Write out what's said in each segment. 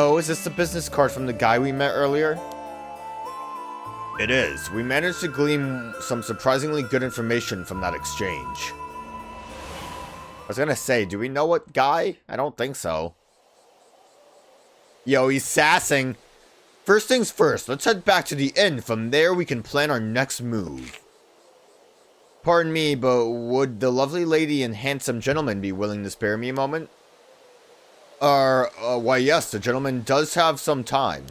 Oh, is this the business card from the guy we met earlier? It is. We managed to glean some surprisingly good information from that exchange. I was gonna say, do we know what guy? I don't think so. Yo, he's sassing. First things first, let's head back to the inn. From there, we can plan our next move. Pardon me, but would the lovely lady and handsome gentleman be willing to spare me a moment? Why yes, the gentleman does have some time.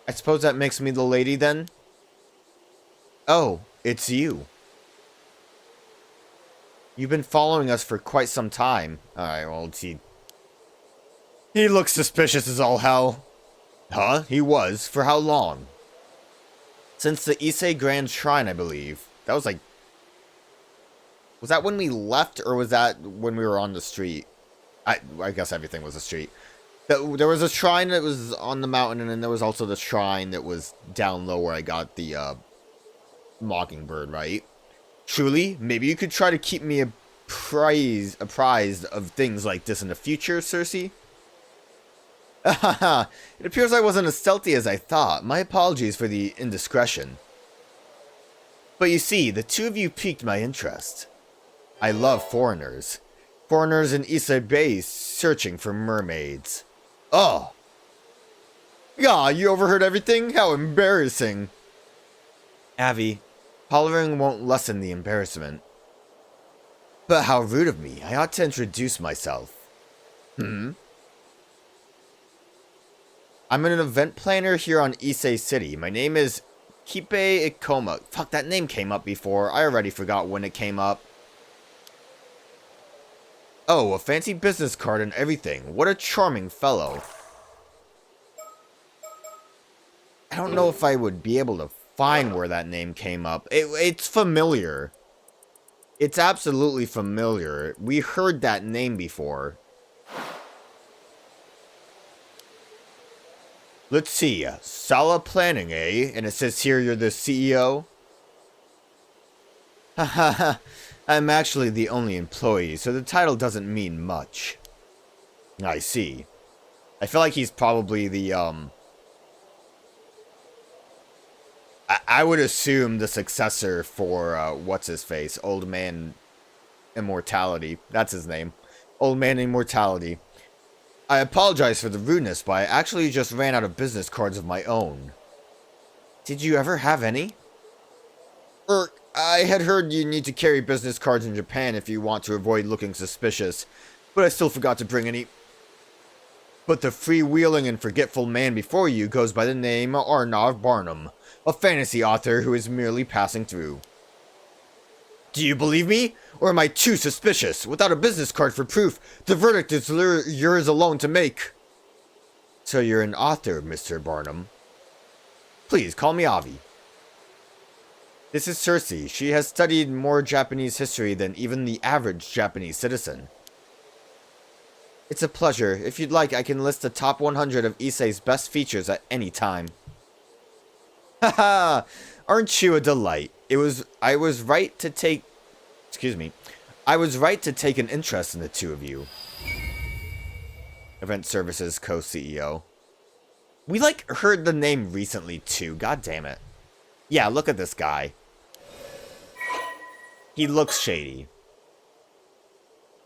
I suppose that makes me the lady then? Oh, it's you. You've been following us for quite some time. Alright, well, he looks suspicious as all hell. Huh? He was? For how long? Since the Ise Grand Shrine, I believe. That was like... Was that when we left, or was that when we were on the street? I guess everything was a street. There was a shrine that was on the mountain, and then there was also the shrine that was down low where I got the mockingbird, right? Truly, maybe you could try to keep me apprised of things like this in the future, Cersei? It appears I wasn't as stealthy as I thought. My apologies for the indiscretion. But you see, the two of you piqued my interest. I love foreigners. Foreigners in Ise Bay searching for mermaids. Oh! Yeah, you overheard everything? How embarrassing. Avi, hollering won't lessen the embarrassment. But how rude of me. I ought to introduce myself. I'm an event planner here on Ise City. My name is Kipe Ikoma. Fuck, that name came up before. I already forgot when it came up. Oh, a fancy business card and everything. What a charming fellow. I don't know if I would be able to find where that name came up. It's familiar. It's absolutely familiar. We heard that name before. Let's see. Sala Planning, eh? And it says here you're the CEO? Hahaha. I'm actually the only employee, so the title doesn't mean much. I see. I feel like he's probably the, I would assume the successor for, what's-his-face? Old Man Immortality. That's his name. Old Man Immortality. I apologize for the rudeness, but I actually just ran out of business cards of my own. Did you ever have any? I had heard you need to carry business cards in Japan if you want to avoid looking suspicious, but I still forgot to bring any. But the freewheeling and forgetful man before you goes by the name Arnav Barnum, a fantasy author who is merely passing through. Do you believe me? Or am I too suspicious? Without a business card for proof, the verdict is yours alone to make. So you're an author, Mr. Barnum. Please, call me Avi. This is Cersei. She has studied more Japanese history than even the average Japanese citizen. It's a pleasure. If you'd like, I can list the top 100 of Issei's best features at any time. Haha! Aren't you a delight? I was right to take an interest in the two of you. Event Services co-CEO. We heard the name recently too. God damn it. Yeah, look at this guy. He looks shady.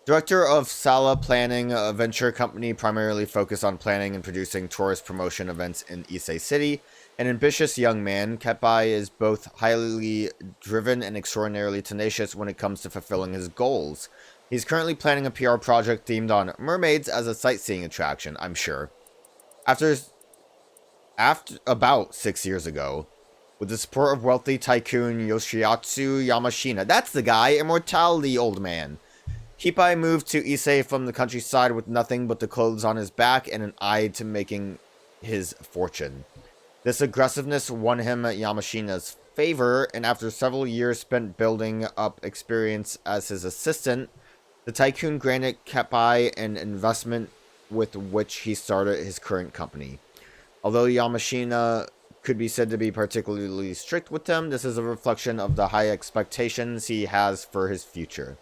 Director of Sala Planning, a venture company primarily focused on planning and producing tourist promotion events in Ise City. An ambitious young man, Keppai is both highly driven and extraordinarily tenacious when it comes to fulfilling his goals. He's currently planning a PR project themed on mermaids as a sightseeing attraction, I'm sure. After about 6 years ago, with the support of wealthy tycoon Yoshiatsu Yamashina. That's the guy, Immortality Old Man. Keppai moved to Ise from the countryside with nothing but the clothes on his back and an eye to making his fortune. This aggressiveness won him Yamashina's favor, and after several years spent building up experience as his assistant, the tycoon granted Keppai an investment with which he started his current company. Although Yamashina could be said to be particularly strict with him, this is a reflection of the high expectations he has for his future.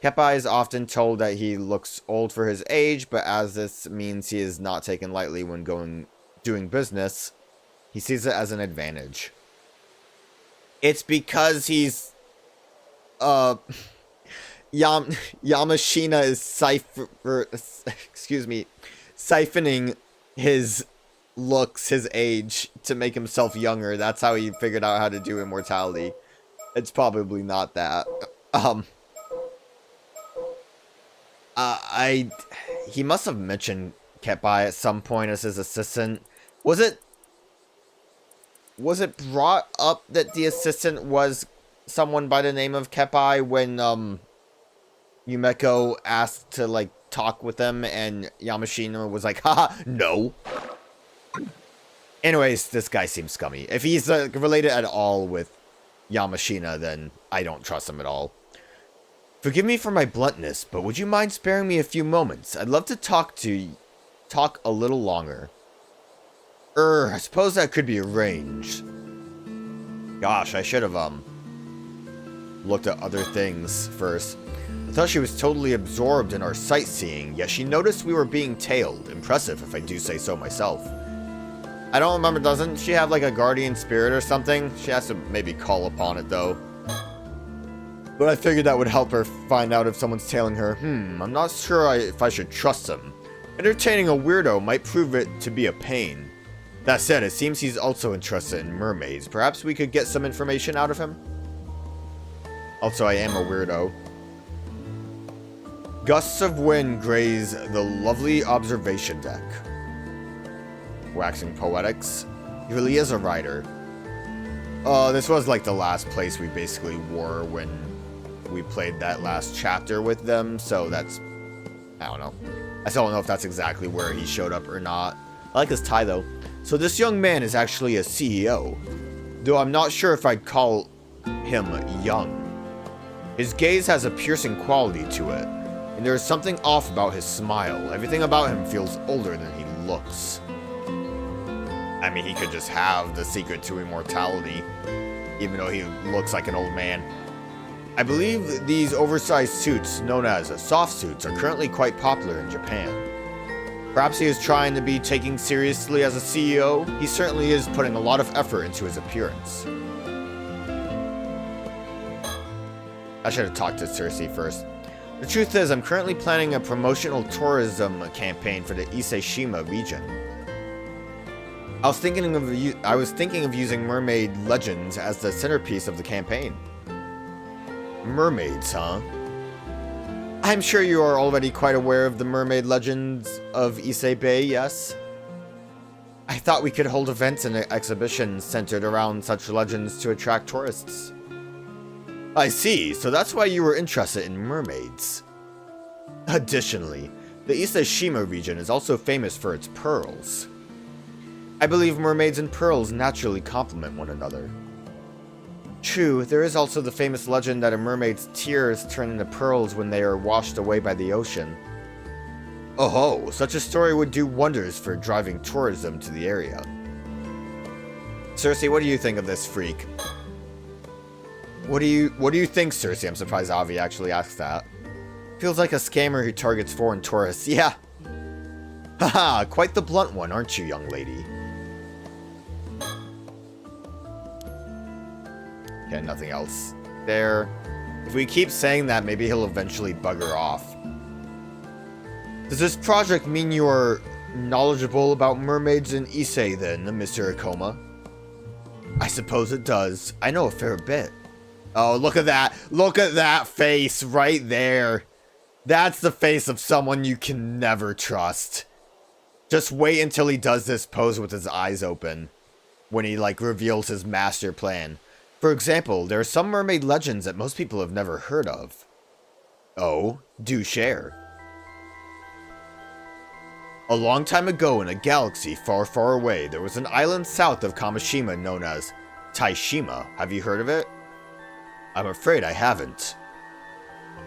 Keppai is often told that he looks old for his age, but as this means he is not taken lightly when doing business, he sees it as an advantage. It's because he's Yamashina is siphoning his looks, his age, to make himself younger. That's how he figured out how to do immortality. It's probably not that. He must have mentioned Keppai at some point as his assistant. Was it brought up that the assistant was someone by the name of Keppai when Yumeko asked to like talk with them and Yamashina was like, haha, no. Anyways, this guy seems scummy. If he's related at all with Yamashina, then I don't trust him at all. Forgive me for my bluntness, but would you mind sparing me a few moments? I'd love to talk a little longer. I suppose that could be arranged. Gosh, I should have, looked at other things first. I thought she was totally absorbed in our sightseeing, yet she noticed we were being tailed. Impressive, if I do say so myself. I don't remember, doesn't she have like a guardian spirit or something? She has to maybe call upon it, though. But I figured that would help her find out if someone's tailing her. I'm not sure if I should trust him. Entertaining a weirdo might prove it to be a pain. That said, it seems he's also interested in mermaids. Perhaps we could get some information out of him? Also, I am a weirdo. Gusts of wind graze the lovely observation deck. Waxing poetics. He really is a writer. This was like the last place we basically were when we played that last chapter with them, so that's... I don't know. I still don't know if that's exactly where he showed up or not. I like his tie, though. So this young man is actually a CEO, though I'm not sure if I'd call him young. His gaze has a piercing quality to it, and there is something off about his smile. Everything about him feels older than he looks. I mean, he could just have the secret to immortality, even though he looks like an old man. I believe these oversized suits, known as soft suits, are currently quite popular in Japan. Perhaps he is trying to be taken seriously as a CEO. He certainly is putting a lot of effort into his appearance. I should have talked to Cersei first. The truth is, I'm currently planning a promotional tourism campaign for the Ise-Shima region. I was thinking of using mermaid legends as the centerpiece of the campaign. Mermaids, huh? I'm sure you are already quite aware of the mermaid legends of Ise Bay, yes? I thought we could hold events and exhibitions centered around such legends to attract tourists. I see, so that's why you were interested in mermaids. Additionally, the Ise-Shima region is also famous for its pearls. I believe mermaids and pearls naturally complement one another. True, there is also the famous legend that a mermaid's tears turn into pearls when they are washed away by the ocean. Oh, such a story would do wonders for driving tourism to the area. Cersei, what do you think of this freak? What do you think, Cersei? I'm surprised Avi actually asked that. Feels like a scammer who targets foreign tourists. Yeah. Haha, quite the blunt one, aren't you, young lady? Okay, nothing else there. If we keep saying that, maybe he'll eventually bugger off. Does this project mean you are knowledgeable about mermaids in Ise then, Mr. Ikoma? I suppose it does. I know a fair bit. Oh, look at that. Look at that face right there. That's the face of someone you can never trust. Just wait until he does this pose with his eyes open. When he, like, reveals his master plan. For example, there are some mermaid legends that most people have never heard of. Oh, do share. A long time ago in a galaxy far, far away, there was an island south of Kameshima known as Ise-Shima. Have you heard of it? I'm afraid I haven't.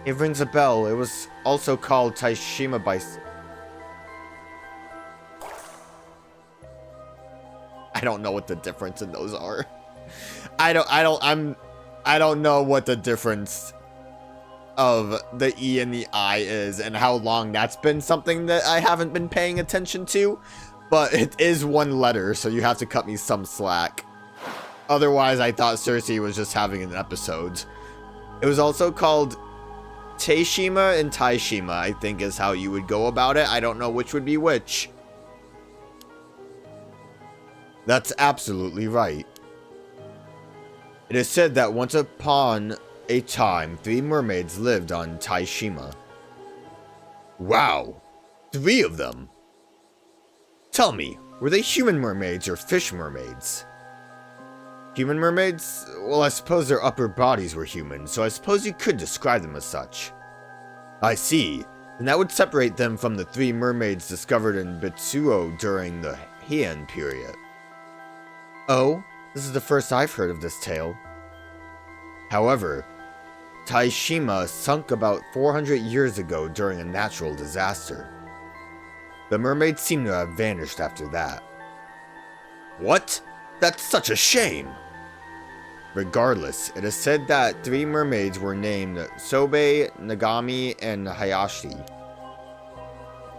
It rings a bell. It was also called Ise-Shima by... I don't know what the difference in those are. I don't know what the difference of the E and the I is and how long that's been something that I haven't been paying attention to. But it is one letter, so you have to cut me some slack. Otherwise, I thought Cersei was just having an episode. It was also called Ise-Shima and Ise-Shima, I think is how you would go about it. I don't know which would be which. That's absolutely right. It is said that once upon a time, 3 mermaids lived on Ise-Shima. Wow, 3 of them. Tell me, were they human mermaids or fish mermaids? Human mermaids? Well, I suppose their upper bodies were human, so I suppose you could describe them as such. I see. And that would separate them from the 3 mermaids discovered in Bitsuo during the Heian period. Oh, this is the first I've heard of this tale. However, Ise-Shima sunk about 400 years ago during a natural disaster. The mermaids seem to have vanished after that. What? That's such a shame! Regardless, it is said that 3 mermaids were named Sobe, Nagami, and Hayashi.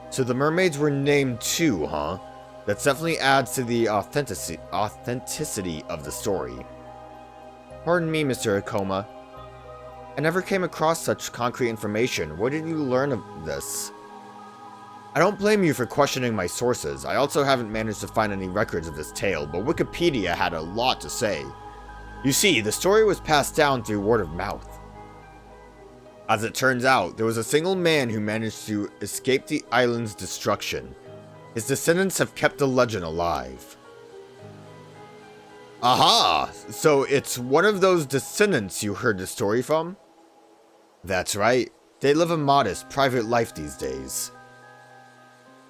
So the mermaids were named too, huh? That definitely adds to the authenticity of the story. Pardon me, Mr. Akoma. I never came across such concrete information. Where did you learn of this? I don't blame you for questioning my sources. I also haven't managed to find any records of this tale, but Wikipedia had a lot to say. You see, the story was passed down through word of mouth. As it turns out, there was a single man who managed to escape the island's destruction. His descendants have kept the legend alive. Aha! So it's one of those descendants you heard the story from? That's right. They live a modest, private life these days.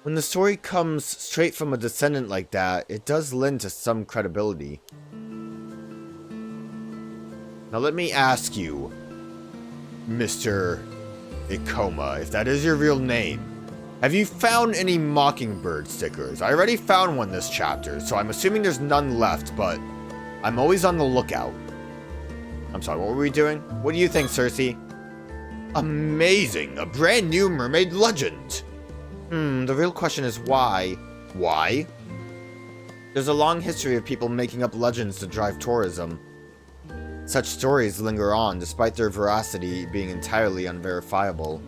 When the story comes straight from a descendant like that, it does lend to some credibility. Now let me ask you, Mr. Ikoma, if that is your real name, have you found any Mockingbird stickers? I already found one this chapter, so I'm assuming there's none left, but I'm always on the lookout. I'm sorry, what were we doing? What do you think, Cersei? Amazing! A brand new mermaid legend! The real question is why? Why? There's a long history of people making up legends to drive tourism. Such stories linger on, despite their veracity being entirely unverifiable.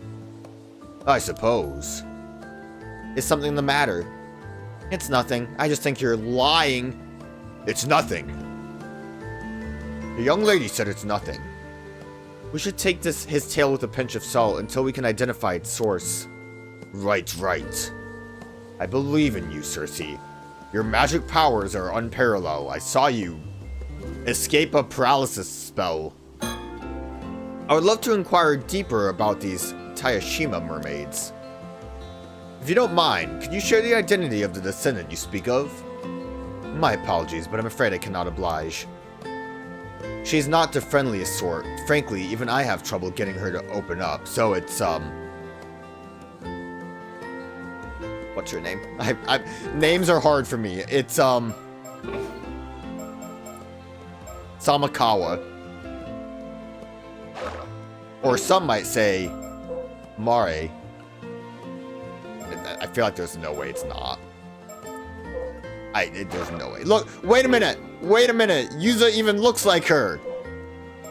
I suppose. Is something the matter? It's nothing. I just think you're lying. It's nothing. The young lady said it's nothing. We should take his tale with a pinch of salt until we can identify its source. Right. I believe in you, Cersei. Your magic powers are unparalleled. I saw you escape a paralysis spell. I would love to inquire deeper about these Ise-Shima mermaids. If you don't mind, could you share the identity of the descendant you speak of? My apologies, but I'm afraid I cannot oblige. She's not the friendliest sort. Frankly, even I have trouble getting her to open up, so it's, what's her name? Names are hard for me. It's, Samakawa. Or some might say Mare. I feel like there's no way it's not. There's no way. Look, wait a minute. Yuza even looks like her.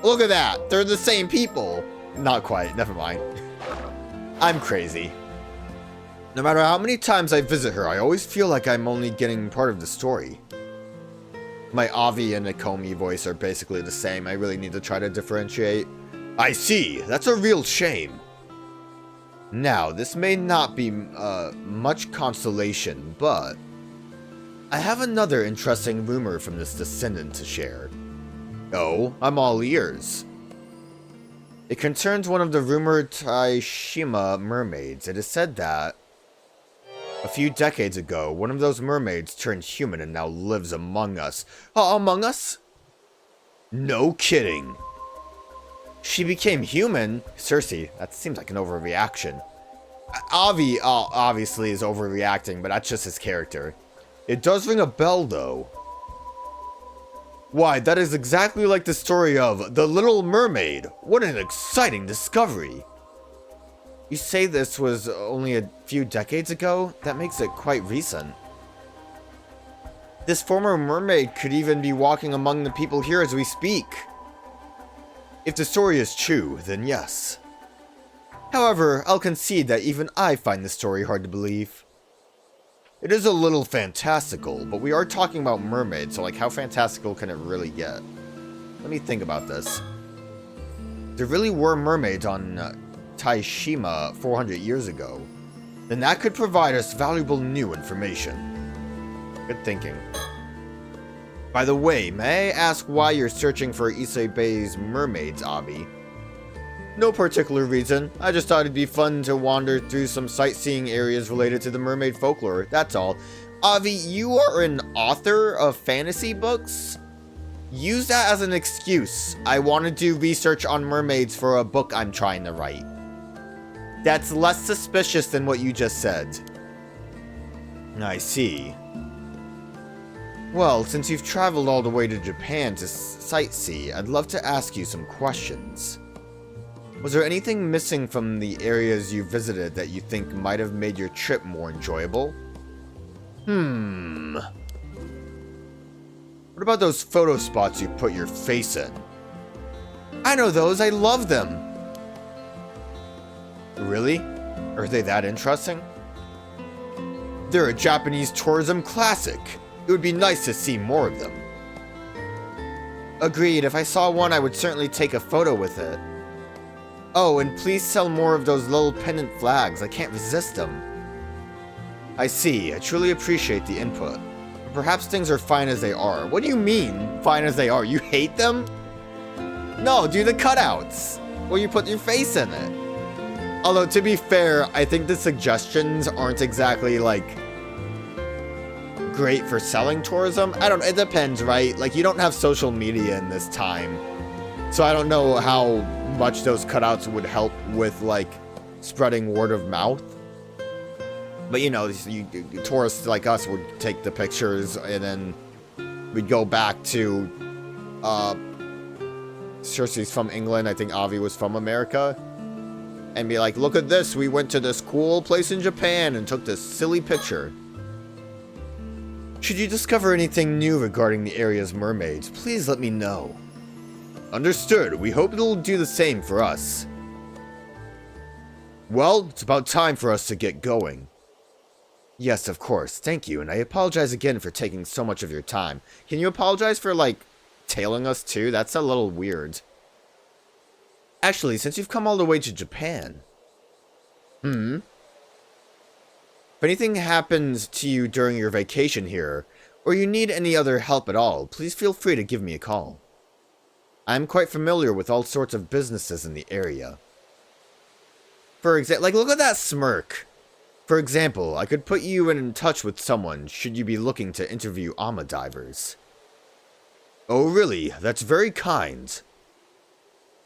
Look at that. They're the same people. Not quite. Never mind. I'm crazy. No matter how many times I visit her, I always feel like I'm only getting part of the story. My Avi and Nakomi voice are basically the same. I really need to try to differentiate. I see. That's a real shame. Now, this may not be much consolation, but I have another interesting rumor from this descendant to share. Oh, I'm all ears. It concerns one of the rumored Ise-Shima mermaids. It is said that a few decades ago, one of those mermaids turned human and now lives among us. Among us? No kidding. She became human? Cersei, that seems like an overreaction. Avi, obviously, is overreacting, but that's just his character. It does ring a bell, though. Why, that is exactly like the story of The Little Mermaid. What an exciting discovery. You say this was only a few decades ago? That makes it quite recent. This former mermaid could even be walking among the people here as we speak. If the story is true, then yes. However, I'll concede that even I find this story hard to believe. It is a little fantastical, but we are talking about mermaids, so like how fantastical can it really get? Let me think about this. There really were mermaids on Ise-Shima 400 years ago. Then that could provide us valuable new information. Good thinking. By the way, may I ask why you're searching for Ise Bay's mermaids, Avi? No particular reason. I just thought it'd be fun to wander through some sightseeing areas related to the mermaid folklore, that's all. Avi, you are an author of fantasy books? Use that as an excuse. I want to do research on mermaids for a book I'm trying to write. That's less suspicious than what you just said. I see. Well, since you've traveled all the way to Japan to sightsee, I'd love to ask you some questions. Was there anything missing from the areas you visited that you think might have made your trip more enjoyable? What about those photo spots you put your face in? I know those, I love them! Really? Are they that interesting? They're a Japanese tourism classic. It would be nice to see more of them. Agreed, if I saw one I would certainly take a photo with it. Oh, and please sell more of those little pendant flags, I can't resist them. I see, I truly appreciate the input. But perhaps things are fine as they are. What do you mean, fine as they are? You hate them? No, do the cutouts! Or you put your face in it. Although, to be fair, I think the suggestions aren't exactly, like, great for selling tourism. I don't, it depends, right? Like, you don't have social media in this time. So I don't know how much those cutouts would help with, like, spreading word of mouth. But, you know, tourists like us would take the pictures and then we'd go back to, Cersei's from England, I think Avi was from America. And be like, look at this, we went to this cool place in Japan and took this silly picture. Should you discover anything new regarding the area's mermaids, please let me know. Understood. We hope it'll do the same for us. Well, it's about time for us to get going. Yes, of course. Thank you, and I apologize again for taking so much of your time. Can you apologize for, like, tailing us too? That's a little weird. Actually, since you've come all the way to Japan... If anything happens to you during your vacation here, or you need any other help at all, please feel free to give me a call. I'm quite familiar with all sorts of businesses in the area. For example, like, look at that smirk. For example, I could put you in touch with someone should you be looking to interview Ama divers. Oh really? That's very kind.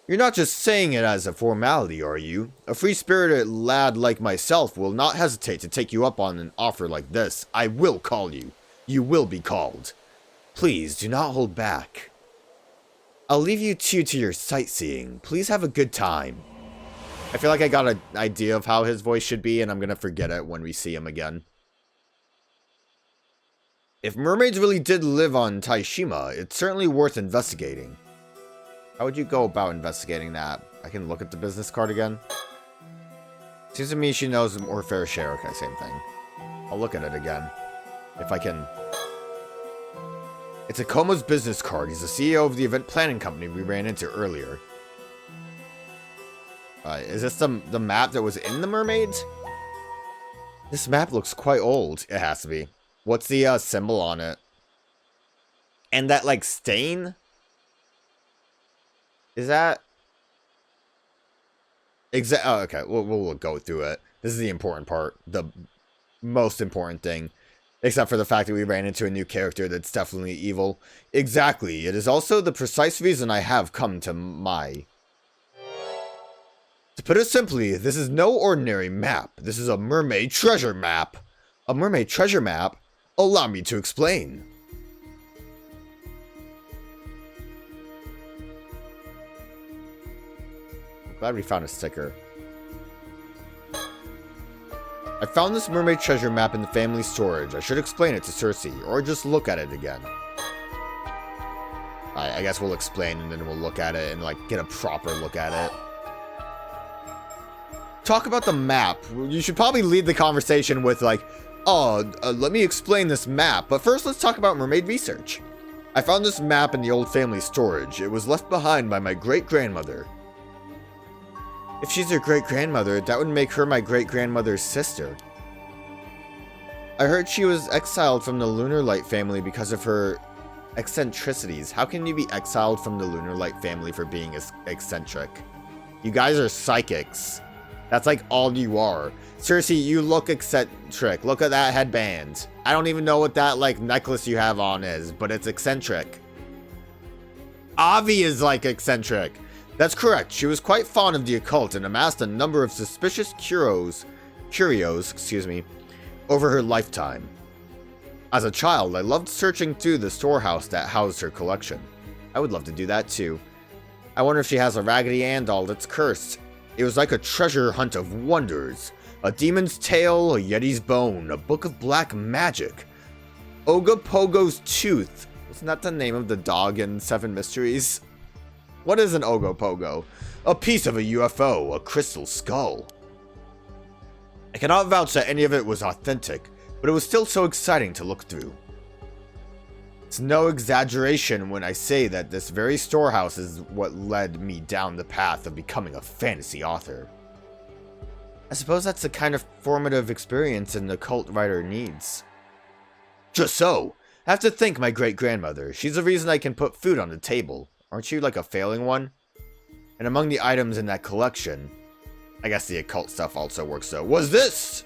You're not just saying it as a formality, are you? A free-spirited lad like myself will not hesitate to take you up on an offer like this. I will call you. You will be called. Please, do not hold back. I'll leave you two to your sightseeing. Please have a good time. I feel like I got an idea of how his voice should be, and I'm gonna forget it when we see him again. If mermaids really did live on Ise-Shima, it's certainly worth investigating. How would you go about investigating that? I can look at the business card again. Seems to me she knows more fair share. Okay, same thing. I'll look at it again. If I can... It's Akoma's business card. He's the CEO of the event planning company we ran into earlier. Is this the map that was in the Mermaids? This map looks quite old. It has to be. What's the symbol on it? And that, like, stain? Is that... Oh, okay. We'll go through it. This is the important part. The most important thing. Except for the fact that we ran into a new character that's definitely evil. Exactly. It is also the precise reason I have come to Mai. To put it simply, this is no ordinary map. This is a mermaid treasure map. A mermaid treasure map? Allow me to explain. Glad we found a sticker. I found this mermaid treasure map in the family storage. I should explain it to Circe, or just look at it again. I guess we'll explain and then we'll look at it and, like, get a proper look at it. Talk about the map. You should probably lead the conversation with, like, let me explain this map. But first, let's talk about mermaid research. I found this map in the old family storage. It was left behind by my great-grandmother. If she's your great-grandmother, that would make her my great-grandmother's sister. I heard she was exiled from the Lunar Light family because of her eccentricities. How can you be exiled from the Lunar Light family for being eccentric? You guys are psychics. That's like all you are. Seriously, you look eccentric. Look at that headband. I don't even know what that, like, necklace you have on is, but it's eccentric. Avi is, like, eccentric. That's correct. She was quite fond of the occult and amassed a number of suspicious curios, over her lifetime. As a child, I loved searching through the storehouse that housed her collection. I would love to do that too. I wonder if she has a Raggedy Ann doll that's cursed. It was like a treasure hunt of wonders. A demon's tail, a yeti's bone, a book of black magic. Ogopogo's tooth. Wasn't that the name of the dog in Seven Mysteries? What is an Ogopogo? A piece of a UFO, a crystal skull. I cannot vouch that any of it was authentic, but it was still so exciting to look through. It's no exaggeration when I say that this very storehouse is what led me down the path of becoming a fantasy author. I suppose that's the kind of formative experience an occult writer needs. Just so. I have to thank my great-grandmother. She's the reason I can put food on the table. Aren't you like a failing one? And among the items in that collection, I guess the occult stuff also works though, was this!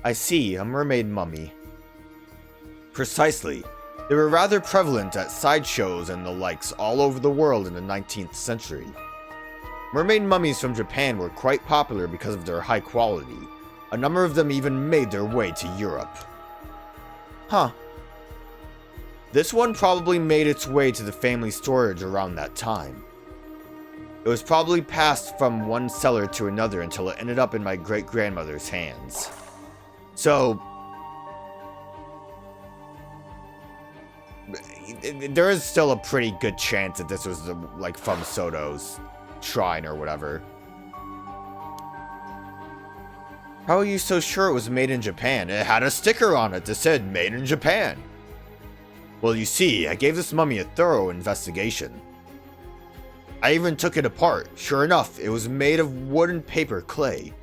I see, a mermaid mummy. Precisely. They were rather prevalent at sideshows and the likes all over the world in the 19th century. Mermaid mummies from Japan were quite popular because of their high quality. A number of them even made their way to Europe. Huh. This one probably made its way to the family storage around that time. It was probably passed from one seller to another until it ended up in my great-grandmother's hands. So, there is still a pretty good chance that this was, like, from Soto's shrine or whatever. How are you so sure it was made in Japan? It had a sticker on it that said, made in Japan. Well, you see, I gave this mummy a thorough investigation. I even took it apart. Sure enough, it was made of wood and paper clay.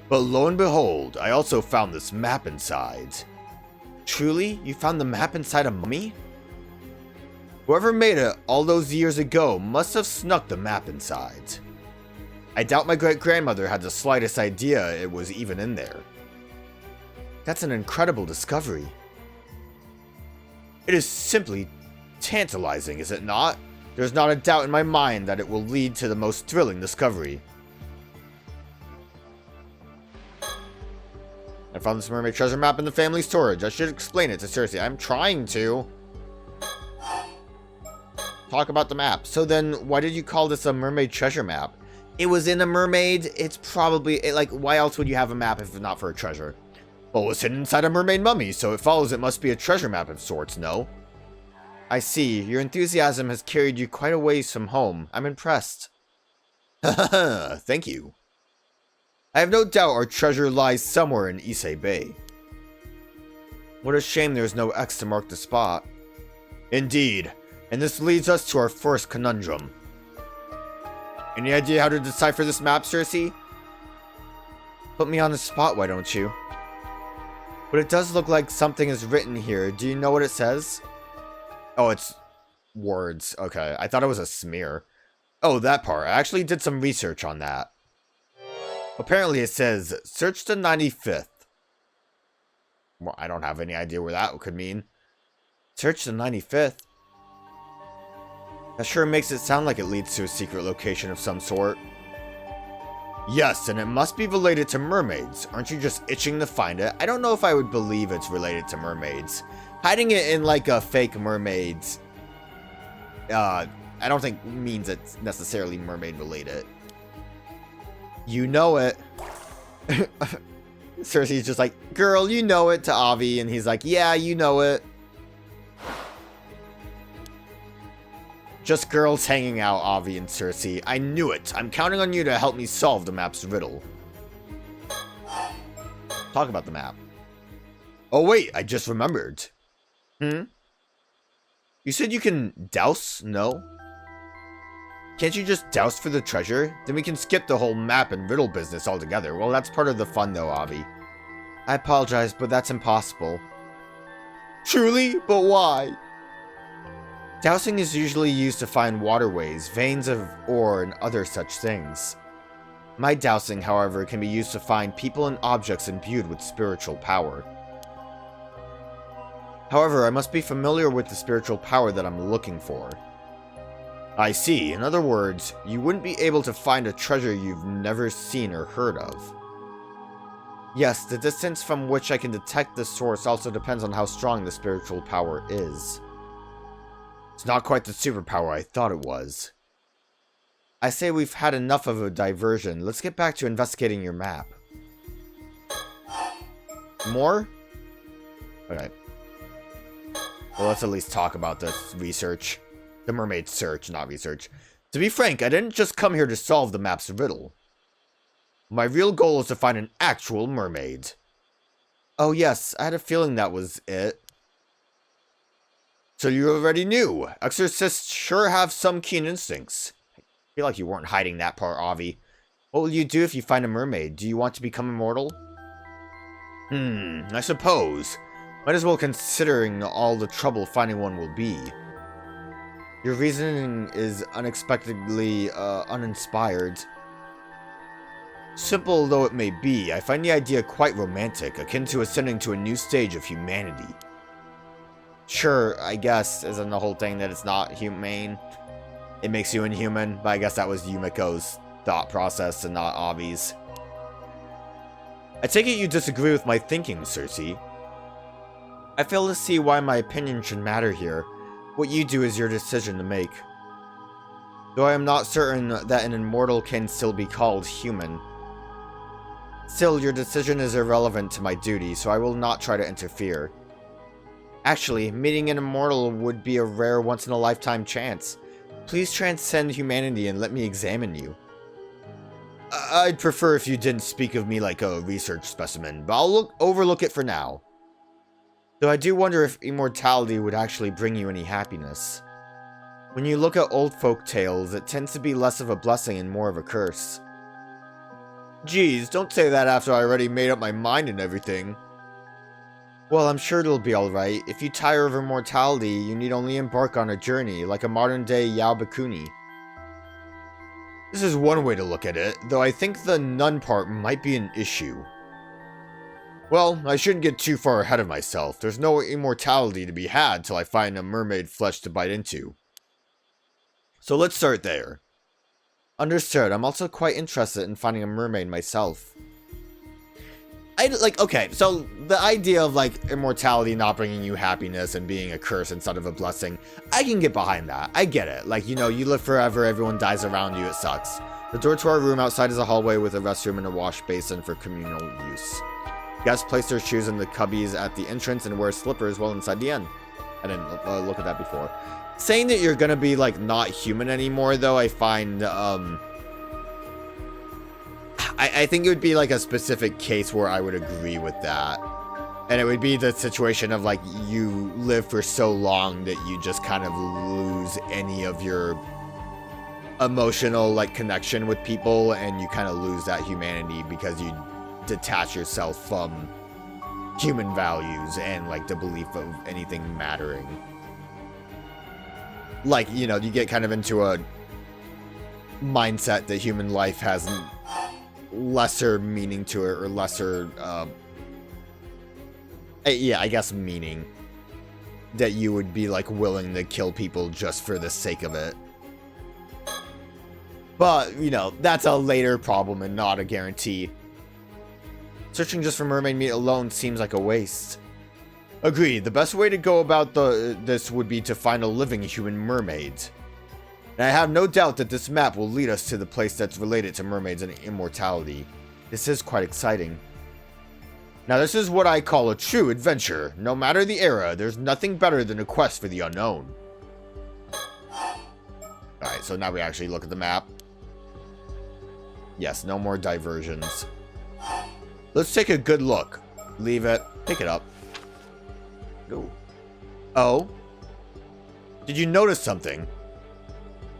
But lo and behold, I also found this map inside. Truly? You found the map inside a mummy? Whoever made it all those years ago must have snuck the map inside. I doubt my great-grandmother had the slightest idea it was even in there. That's an incredible discovery. It is simply tantalizing, is it not? There's not a doubt in my mind that it will lead to the most thrilling discovery. I found this mermaid treasure map in the family storage. I should explain it to Circe. I'm trying to. Talk about the map. So then, why did you call this a mermaid treasure map? It was in a mermaid. It's probably, like, why else would you have a map if not for a treasure? Well, it was hidden inside a mermaid mummy, so it follows it must be a treasure map of sorts, no? I see. Your enthusiasm has carried you quite a ways from home. I'm impressed. Haha, thank you. I have no doubt our treasure lies somewhere in Ise Bay. What a shame there's no X to mark the spot. Indeed, and this leads us to our first conundrum. Any idea how to decipher this map, Circe? Put me on the spot, why don't you? But it does look like something is written here. Do you know what it says? Oh, it's words. Okay, I thought it was a smear. Oh, that part. I actually did some research on that. Apparently it says, search the 95th. Well, I don't have any idea where that could mean. Search the 95th? That sure makes it sound like it leads to a secret location of some sort. Yes, and it must be related to mermaids. Aren't you just itching to find it? I don't know if I would believe it's related to mermaids. Hiding it in like a fake mermaid's I don't think means it's necessarily mermaid related. You know it. Cersei's just like, girl, you know it, to Avi, and he's like, yeah, you know it. Just girls hanging out, Avi and Cersei. I knew it. I'm counting on you to help me solve the map's riddle. Talk about the map. Oh wait, I just remembered. You said you can douse? No? Can't you just douse for the treasure? Then we can skip the whole map and riddle business altogether. Well, that's part of the fun though, Avi. I apologize, but that's impossible. Truly? But why? Dowsing is usually used to find waterways, veins of ore, and other such things. My dowsing, however, can be used to find people and objects imbued with spiritual power. However, I must be familiar with the spiritual power that I'm looking for. I see. In other words, you wouldn't be able to find a treasure you've never seen or heard of. Yes, the distance from which I can detect the source also depends on how strong the spiritual power is. It's not quite the superpower I thought it was. I say we've had enough of a diversion. Let's get back to investigating your map. More? Okay. Well, let's at least talk about this research. The mermaid search, not research. To be frank, I didn't just come here to solve the map's riddle. My real goal is to find an actual mermaid. Oh yes, I had a feeling that was it. So you already knew. Exorcists sure have some keen instincts. I feel like you weren't hiding that part, Avi. What will you do if you find a mermaid? Do you want to become immortal? I suppose. Might as well considering all the trouble finding one will be. Your reasoning is unexpectedly, uninspired. Simple though it may be, I find the idea quite romantic, akin to ascending to a new stage of humanity. Sure, I guess, isn't the whole thing that it's not humane? It makes you inhuman, but I guess that was Yumiko's thought process and not Avi's. I take it you disagree with my thinking, Cersei. I fail to see why my opinion should matter here. What you do is your decision to make. Though I am not certain that an immortal can still be called human. Still, your decision is irrelevant to my duty, so I will not try to interfere. Actually, meeting an immortal would be a rare once-in-a-lifetime chance. Please transcend humanity and let me examine you. I'd prefer if you didn't speak of me like a research specimen, but I'll overlook it for now. Though I do wonder if immortality would actually bring you any happiness. When you look at old folk tales, it tends to be less of a blessing and more of a curse. Geez, don't say that after I already made up my mind and everything. Well, I'm sure it'll be alright. If you tire of immortality, you need only embark on a journey, like a modern-day Yao Bikuni. This is one way to look at it, though I think the nun part might be an issue. Well, I shouldn't get too far ahead of myself. There's no immortality to be had till I find a mermaid flesh to bite into. So let's start there. Understood. I'm also quite interested in finding a mermaid myself. Okay, so the idea of, like, immortality not bringing you happiness and being a curse instead of a blessing, I can get behind that. I get it. Like, you know, you live forever, everyone dies around you, it sucks. The door to our room outside is a hallway with a restroom and a wash basin for communal use. Guests place their shoes in the cubbies at the entrance and wear slippers while inside the inn. I didn't look at that before. Saying that you're gonna be, like, not human anymore, though, I find, I think it would be, like, a specific case where I would agree with that. And it would be the situation of, like, you live for so long that you just kind of lose any of your emotional, like, connection with people, and you kind of lose that humanity because you detach yourself from human values and, like, the belief of anything mattering. Like, you know, you get kind of into a mindset that human life has lesser meaning to it, or lesser, yeah, I guess meaning. That you would be, like, willing to kill people just for the sake of it. But, you know, that's a later problem and not a guarantee. Searching just for mermaid meat alone seems like a waste. Agreed, the best way to go about this would be to find a living human mermaid. And I have no doubt that this map will lead us to the place that's related to mermaids and immortality. This is quite exciting. Now this is what I call a true adventure. No matter the era, there's nothing better than a quest for the unknown. Alright, so now we actually look at the map. Yes, no more diversions. Let's take a good look. Leave it. Pick it up. Go. Oh? Did you notice something?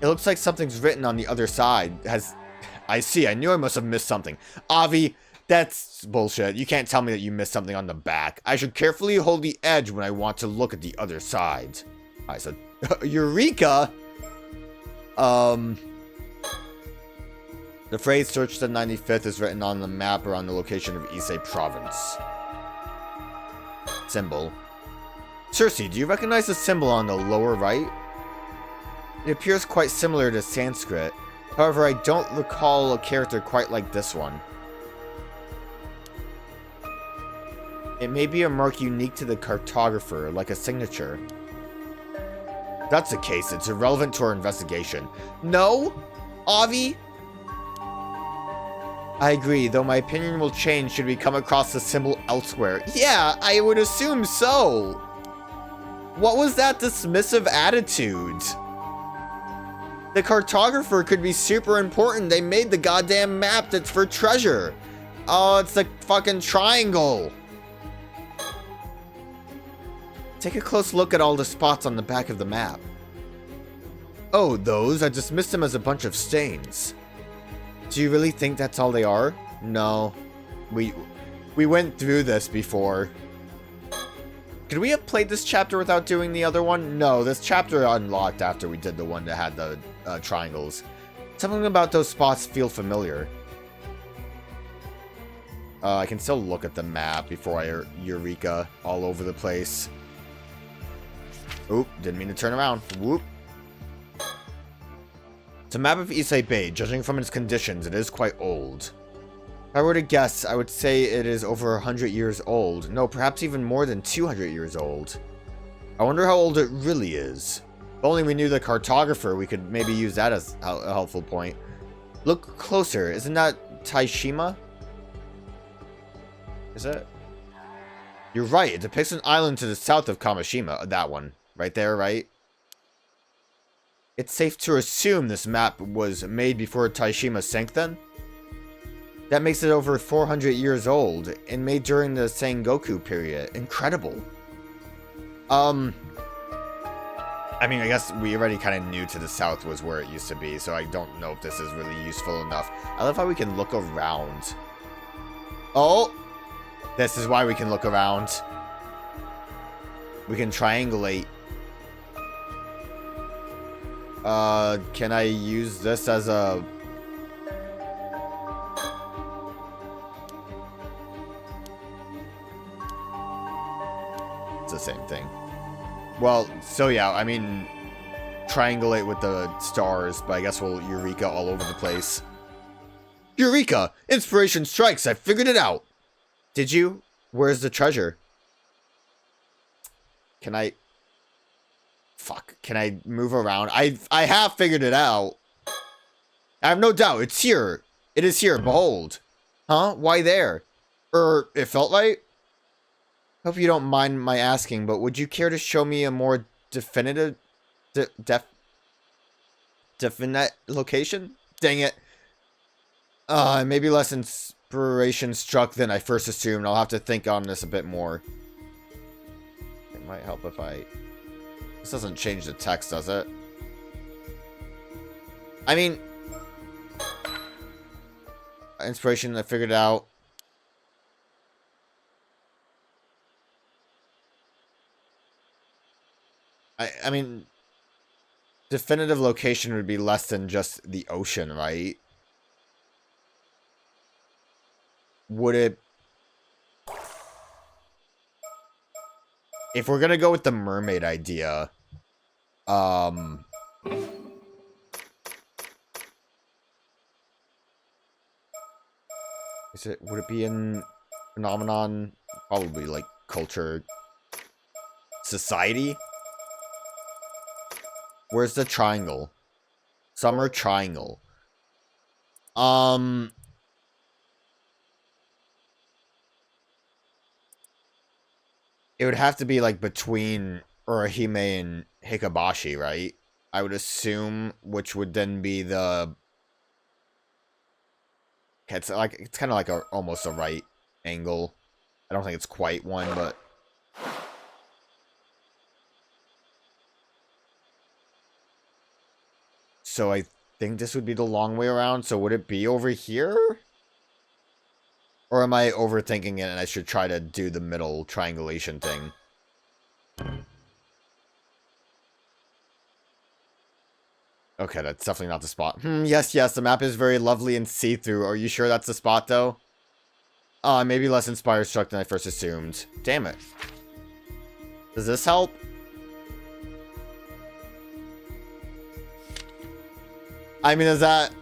It looks like something's written on the other side. I see. I knew I must have missed something. Avi, that's bullshit. You can't tell me that you missed something on the back. I should carefully hold the edge when I want to look at the other side. Alright, so Eureka! The phrase "search the 95th" is written on the map around the location of Ise province. Symbol. Circe, do you recognize the symbol on the lower right? It appears quite similar to Sanskrit. However, I don't recall a character quite like this one. It may be a mark unique to the cartographer, like a signature. If that's the case, it's irrelevant to our investigation. No? Avi? I agree, though my opinion will change should we come across the symbol elsewhere. Yeah, I would assume so. What was that dismissive attitude? The cartographer could be super important. They made the goddamn map that's for treasure. Oh, it's the fucking triangle. Take a close look at all the spots on the back of the map. Oh, those? I dismissed them as a bunch of stains. Do you really think that's all they are? No. We went through this before. Could we have played this chapter without doing the other one? No, this chapter unlocked after we did the one that had the triangles. Something about those spots feel familiar. I can still look at the map before I Eureka all over the place. Oop, didn't mean to turn around. Whoop. It's a map of Ise Bay. Judging from its conditions, it is quite old. If I were to guess, I would say it is over 100 years old. No, perhaps even more than 200 years old. I wonder how old it really is. If only we knew the cartographer, we could maybe use that as a helpful point. Look closer. Isn't that Ise-Shima? Is it? You're right. It depicts an island to the south of Kameshima. That one. Right there, right? It's safe to assume this map was made before Ise-Shima sank then? That makes it over 400 years old, and made during the Sengoku period. Incredible. I mean, I guess we already kind of knew to the south was where it used to be, so I don't know if this is really useful enough. I love how we can look around. Oh! This is why we can look around. We can triangulate. Can I use this as a... It's the same thing. Well, so yeah, I mean, triangulate with the stars, but I guess we'll Eureka all over the place. Eureka! Inspiration strikes! I figured it out! Did you? Where's the treasure? Can I... Fuck. Can I move around? I have figured it out. I have no doubt. It's here. It is here. Behold. Huh? Why there? It felt right? Hope you don't mind my asking, but would you care to show me a more definitive... definite location? Dang it. Maybe less inspiration struck than I first assumed. I'll have to think on this a bit more. It might help if I... This doesn't change the text, does it? I mean... Inspiration, I figured it out. I mean... Definitive location would be less than just the ocean, right? Would it... If we're gonna go with the mermaid idea, would it be in phenomenon? Probably like culture, society? Where's the triangle? Summer triangle. It would have to be like between Urahime and Hikabashi, right? I would assume, which would then be the... It's kind of like almost a right angle. I don't think it's quite one, but... So I think this would be the long way around. So would it be over here? Or am I overthinking it and I should try to do the middle triangulation thing? Okay, that's definitely not the spot. Yes, the map is very lovely and see-through. Are you sure that's the spot, though? Maybe less inspired struck than I first assumed. Damn it. Does this help? I mean, is that...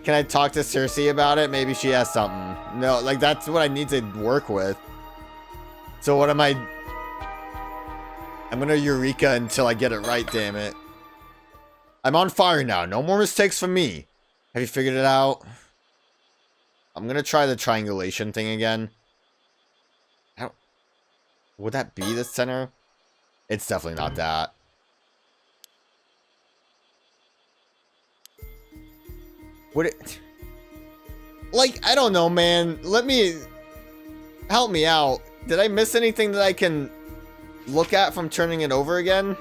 Can I talk to Cersei about it? Maybe she has something. No, like, that's what I need to work with. So what am I... I'm gonna Eureka until I get it right, damn it. I'm on fire now. No more mistakes from me. Have you figured it out? I'm gonna try the triangulation thing again. Would that be the center? It's definitely not that. Would it... Like, I don't know, man. Help me out. Did I miss anything that I can look at from turning it over again?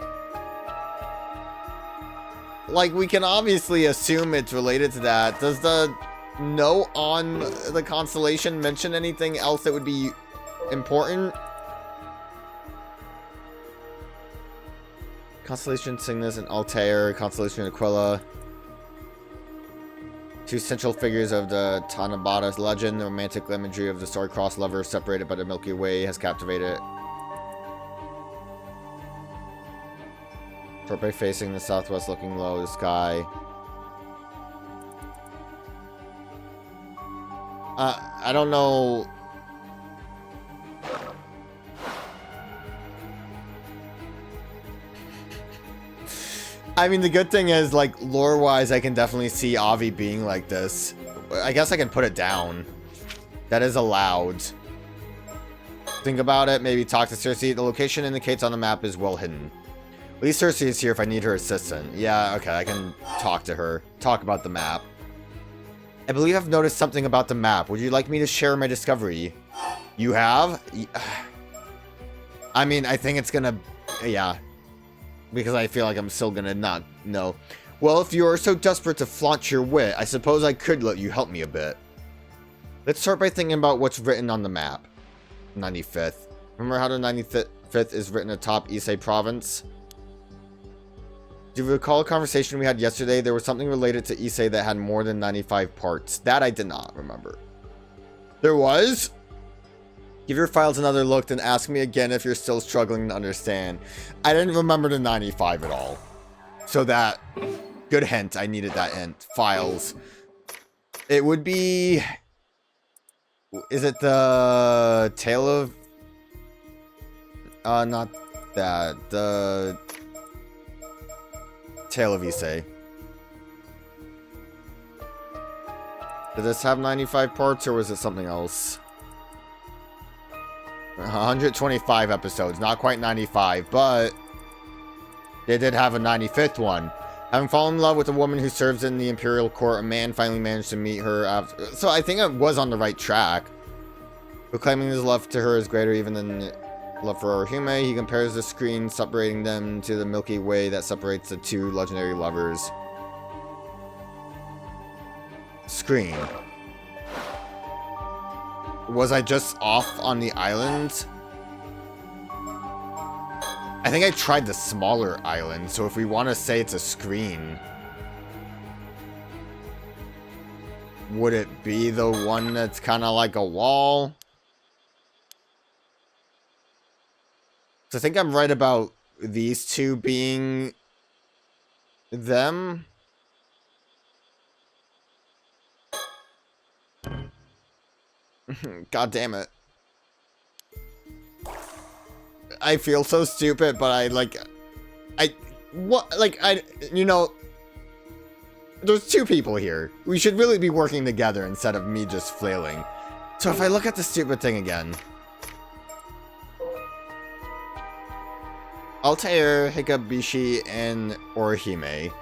Like, we can obviously assume it's related to that. Does the note on the constellation mention anything else that would be important? Constellation Cygnus and Altair, Constellation Aquila. Two central figures of the Tanabata legend. The romantic imagery of the star-crossed lovers separated by the Milky Way has captivated. Torpe facing the southwest, looking low the sky. I don't know. I mean, the good thing is, like, lore-wise, I can definitely see Avi being like this. I guess I can put it down. That is allowed. Think about it. Maybe talk to Cersei. The location indicates on the map is well hidden. At least Cersei is here if I need her assistant. Yeah, okay, I can talk to her. Talk about the map. I believe I've noticed something about the map. Would you like me to share my discovery? You have? I mean, I think it's gonna... Yeah. Because I feel like I'm still gonna not know. Well, if you're so desperate to flaunt your wit, I suppose I could let you help me a bit. Let's start by thinking about what's written on the map. 95th. Remember how the 95th is written atop Ise province? Do you recall a conversation we had yesterday? There was something related to Ise that had more than 95 parts. That I did not remember. There was? Give your files another look, then ask me again if you're still struggling to understand. I didn't remember the 95 at all. So that... Good hint. I needed that hint. Files. It would be... Is it the... Tale of... Not that. The... Tale of Ise. Did this have 95 parts, or was it something else? 125 episodes, not quite 95, but they did have a 95th one. Having fallen in love with a woman who serves in the Imperial Court, a man finally managed to meet her after... So I think I was on the right track. Proclaiming his love to her is greater even than love for Orihime. He compares the screen separating them to the Milky Way that separates the two legendary lovers. Screen. Was I just off on the island? I think I tried the smaller island, so if we want to say it's a screen, would it be the one that's kind of like a wall? So I think I'm right about these two being them. God damn it. I feel so stupid, but you know, There's two people here. We should really be working together instead of me just flailing. So if I look at the stupid thing again... Altair, Hikabishi, and Orihime.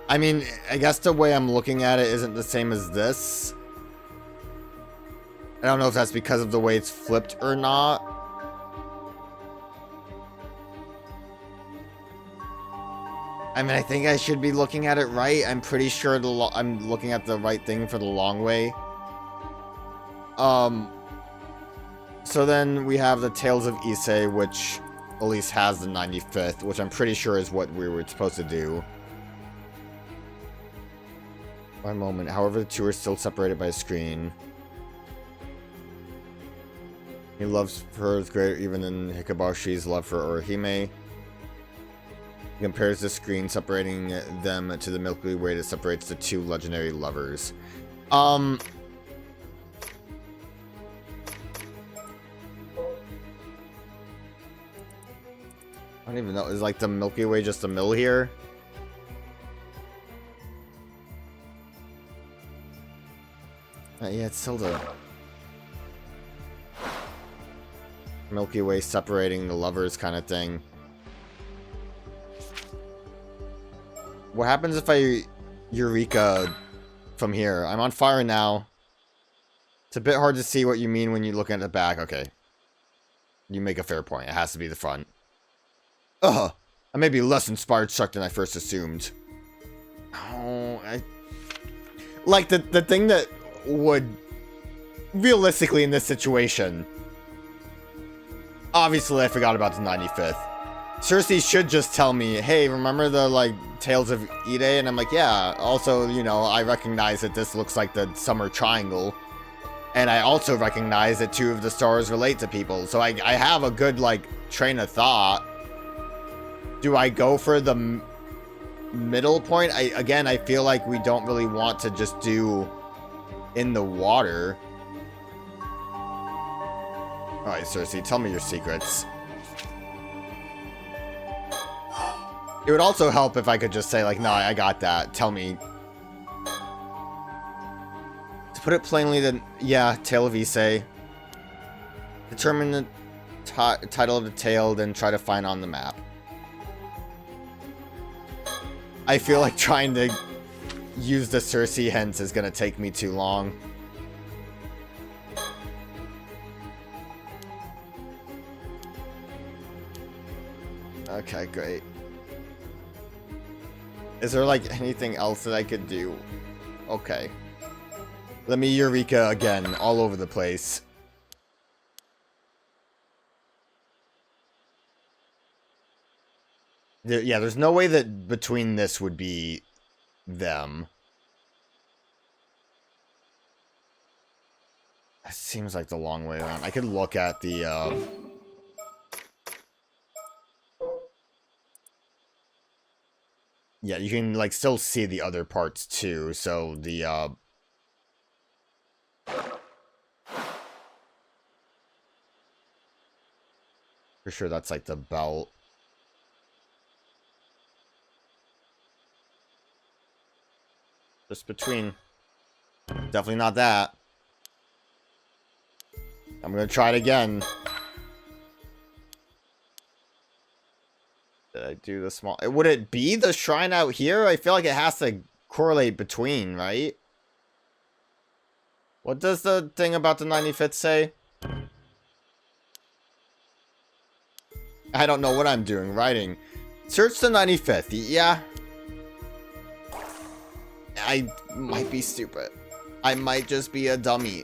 I mean, I guess the way I'm looking at it isn't the same as this. I don't know if that's because of the way it's flipped or not. I mean, I think I should be looking at it right. I'm pretty sure I'm looking at the right thing for the long way. So then we have the Tales of Ise, which at least has the 95th, which I'm pretty sure is what we were supposed to do. One moment. However, the two are still separated by a screen. He loves her is greater even than Hikabashi's love for Orihime. He compares the screen separating them to the Milky Way that separates the two legendary lovers. I don't even know. Is like the Milky Way just a mill here? Yeah, it's still the Milky Way separating the lovers kind of thing. What happens if I Eureka from here? I'm on fire now. It's a bit hard to see what you mean when you look at the back. Okay. You make a fair point. It has to be the front. Ugh. I may be less inspired struck than I first assumed. Oh, like the thing that would realistically in this situation. Obviously I forgot about the 95th. Cersei should just tell me, hey, remember the, like, Tales of Ise? And I'm like, yeah. Also, you know, I recognize that this looks like the Summer Triangle. And I also recognize that two of the stars relate to people. So I have a good, like, train of thought. Do I go for the middle point? Again, I feel like we don't really want to just do in the water. Alright, Cersei, tell me your secrets. It would also help if I could just say, like, no, I got that. Tell me. To put it plainly, then, yeah, Tale of Ise. Determine the title of the tale, then try to find on the map. I feel like trying to use the Cersei hints is going to take me too long. Okay, great. Is there, like, anything else that I could do? Okay. Let me Eureka again, all over the place. Yeah, there's no way that between this would be them. It seems like the long way around. I could look at the, yeah, you can, like, still see the other parts, too. So, the, for sure that's, like, the belt. Just between. Definitely not that. I'm gonna try it again. Did I do the small... Would it be the shrine out here? I feel like it has to correlate between, right? What does the thing about the 95th say? I don't know what I'm doing. Writing. Search the 95th. Yeah. I might be stupid. I might just be a dummy.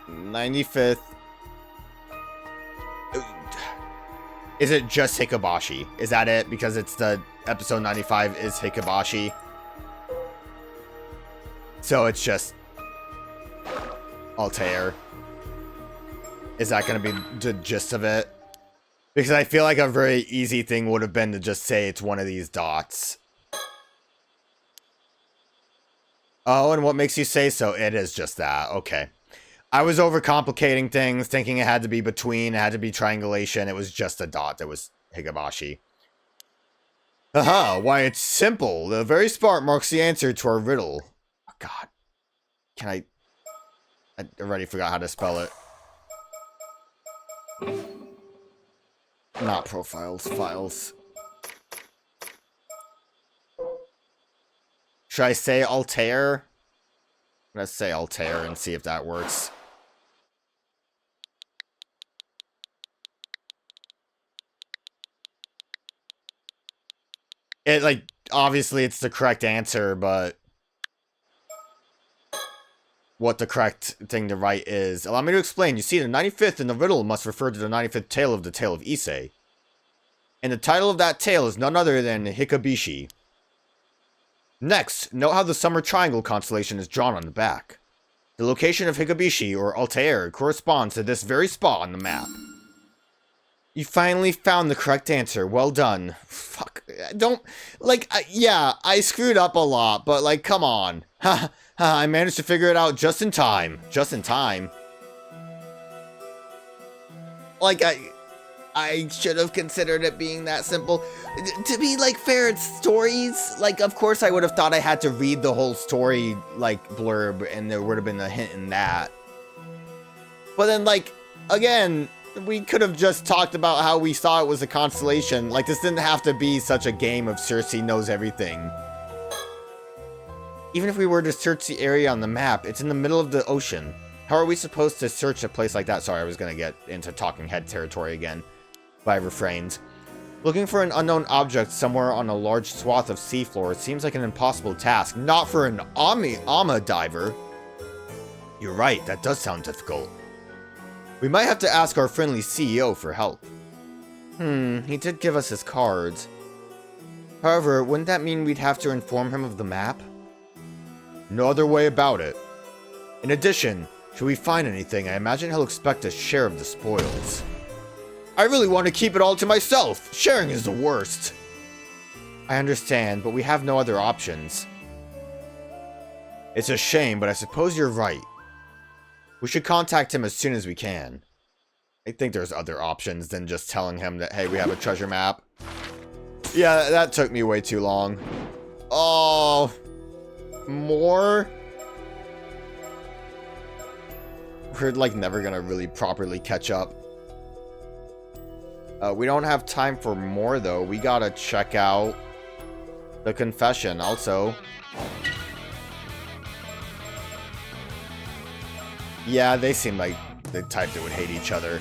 95th. Is it just Hikabashi? Is that it? Because it's the episode 95 is Hikabashi. So it's just Altair. Is that going to be the gist of it? Because I feel like a very easy thing would have been to just say it's one of these dots. Oh, and what makes you say so? It is just that. Okay. I was overcomplicating things, thinking it had to be between, it had to be triangulation. It was just a dot. It was Higabashi. Haha, why it's simple. The very spot marks the answer to our riddle. Oh, God. Can I already forgot how to spell it. Not profiles, files. Should I say Altair? Let's say Altair and see if that works. It, like, obviously it's the correct answer, but what the correct thing to write is. Allow me to explain. You see, the 95th in the riddle must refer to the 95th tale of the Tale of Ise. And the title of that tale is none other than Hikabishi. Next, note how the summer triangle constellation is drawn on the back. The location of Hikabishi, or Altair, corresponds to this very spot on the map. You finally found the correct answer. Well done. Fuck. Don't... Like, yeah, I screwed up a lot, but, like, come on. Ha ha, I managed to figure it out just in time. Just in time. Like, I should have considered it being that simple. To be, like, fair, it's stories. Like, of course I would have thought I had to read the whole story, like, blurb, and there would have been a hint in that. But then, like, again... We could have just talked about how we saw it was a constellation. Like, this didn't have to be such a game of Cersei knows everything. Even if we were to search the area on the map, it's in the middle of the ocean. How are we supposed to search a place like that? Sorry, I was gonna get into talking head territory again, but I refrained. Looking for an unknown object somewhere on a large swath of seafloor seems like an impossible task. Not for an Ama diver. You're right, that does sound difficult. We might have to ask our friendly CEO for help. He did give us his cards. However, wouldn't that mean we'd have to inform him of the map? No other way about it. In addition, should we find anything, I imagine he'll expect a share of the spoils. I really want to keep it all to myself. Sharing is the worst. I understand, but we have no other options. It's a shame, but I suppose you're right. We should contact him as soon as we can. I think there's other options than just telling him that, hey, we have a treasure map. Yeah, that took me way too long. Oh, more? We're, like, never gonna really properly catch up. We don't have time for more, though. We gotta check out the confession, also. Yeah, they seem like the type that would hate each other.